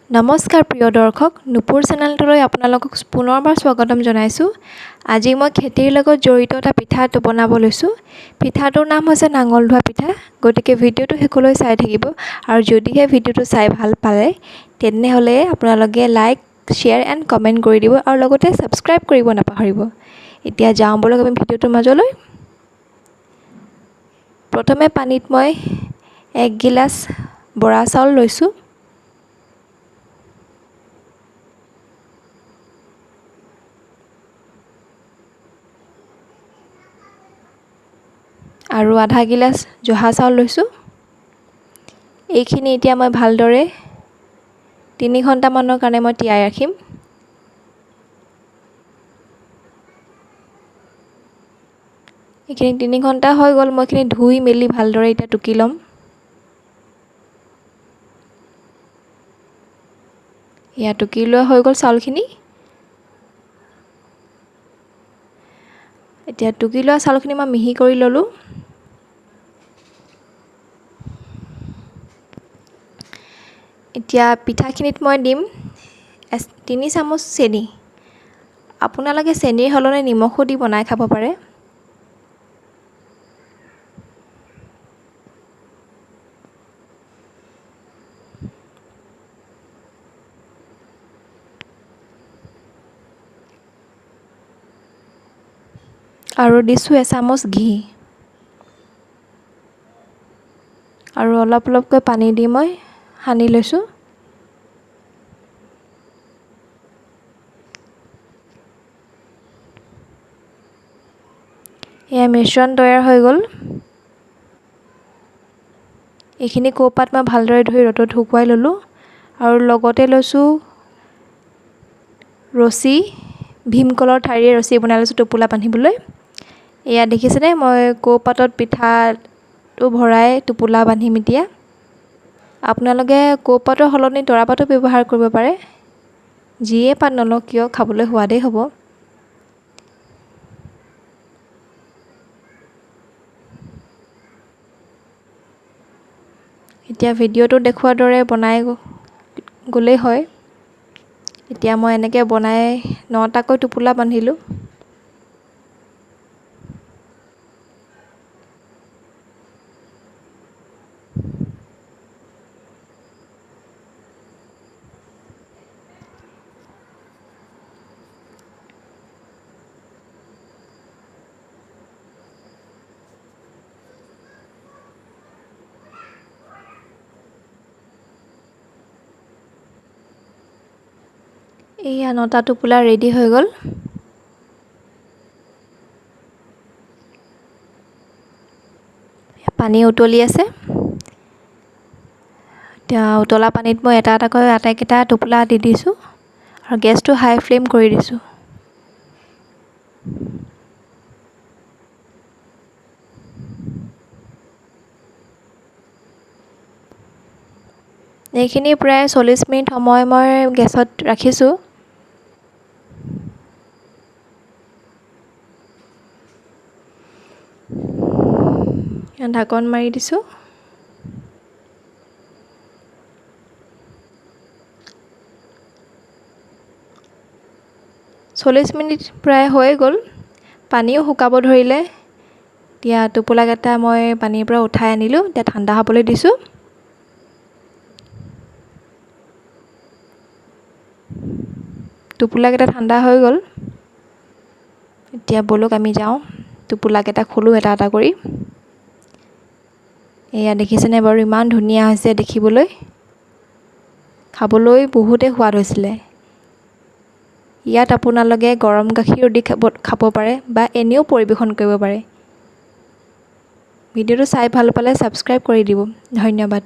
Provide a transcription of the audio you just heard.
নমস্কাৰ প্ৰিয় দৰ্শক, নুপুৰ চেনেলটোলৈ আপোনালোকক পুনৰবাৰ স্বাগতম জনাইছোঁ। আজি মই খেতিৰ লগত জড়িত এটা পিঠা বনাব লৈছোঁ। পিঠাটোৰ নাম হৈছে নাঙল ধোৱা পিঠা। গতিকে ভিডিঅ'টো শেষলৈ চাই থাকিব আৰু যদিহে ভিডিঅ'টো চাই ভাল পালে তেনেহ'লে আপোনালোকে লাইক, শ্বেয়াৰ এণ্ড কমেণ্ট কৰি দিব আৰু লগতে ছাবস্ক্ৰাইব কৰিব নাপাহৰিব। এতিয়া যাওঁ বলক আমি ভিডিঅ'টোৰ মাজলৈ। প্ৰথমে পানীত মই 1 গিলাচ বৰা চাউল লৈছোঁ। আৰু আধা গিলাচ জহা চাউল লৈছোঁ। এইখিনি এতিয়া মই ভালদৰে 3 ঘণ্টামানৰ কাৰণে মই তিয়াই ৰাখিম। এইখিনি 3 ঘণ্টা হৈ গ'ল। মই এইখিনি ধুই মেলি ভালদৰে এতিয়া টুকি ল'ম। এয়া টুকি লোৱা হৈ গ'ল চাউলখিনি। এতিয়া টুকি লোৱা চাউলখিনি মই মিহি কৰি ল'লোঁ। এতিয়া পিঠাখিনিত মই দিম 3 চামুচ চেনি। আপোনালোকে চেনিৰ সলনি নিমখো দি বনাই খাব পাৰে। আৰু দিছোঁ এচামুচ ঘি। আৰু অলপ অলপকৈ পানী দি মই সানি লৈছোঁ। এয়া মিশ্ৰণ তৈয়াৰ হৈ গ'ল। এইখিনি কৌপাত মই ভালদৰে ধুই ৰ'দত শুকুৱাই ল'লোঁ আৰু লগতে লৈছোঁ ৰছী, ভীমকলৰ ঠাৰিৰে ৰছী বনাই লৈছোঁ টোপোলা বান্ধিবলৈ। এয়া দেখিছেনে, মই কৌপাতত পিঠাটো ভৰাই টোপোলা বান্ধিম এতিয়া। আপোনালোকে কৌপাতৰ সলনি তৰাপাতো ব্যৱহাৰ কৰিব পাৰে। যিয়ে পাত নলওক কিয় খাবলৈ সোৱাদেই হ'ব। এতিয়া ভিডিঅ'টো দেখুৱাৰ দৰে বনাই গ'লেই হয়। এতিয়া মই এনেকৈ বনাই 9টাকৈ টোপোলা বান্ধিলোঁ। এয়া 9টা টোপোলা ৰেডি হৈ গ'ল। পানী উতলি আছে। এতিয়া উতলা পানীত মই এটা এটাকৈ আটাইকেইটা টোপোলা দি দিছোঁ আৰু গেছটো হাই ফ্লেম কৰি দিছোঁ। এইখিনি প্ৰায় 40 মিনিট সময় মই গেছত ৰাখিছোঁ। ঢাকন মাৰি দিছোঁ। চল্লিছ মিনিট প্ৰায় হৈ গ'ল। পানীও শুকাব ধৰিলে। এতিয়া টোপোলাকেইটা মই পানীৰ পৰা উঠাই আনিলোঁ। এতিয়া ঠাণ্ডা হ'বলৈ দিছোঁ। টোপোলাকেইটা ঠাণ্ডা হৈ গ'ল। এতিয়া ব'লক আমি যাওঁ, টোপোলাকেইটা খোলোঁ এটা এটা কৰি। এয়া দেখিছেনে বাৰু, ইমান ধুনীয়া হৈছে দেখিবলৈ। খাবলৈ বহুতেই সোৱাদ হৈছিলে। ইয়াত আপোনালোকে গৰম গাখীৰ দি খাব পাৰে বা এনেও পৰিৱেশন কৰিব পাৰে। ভিডিঅ'টো চাই ভাল পালে ছাবস্ক্ৰাইব কৰি দিব। ধন্যবাদ।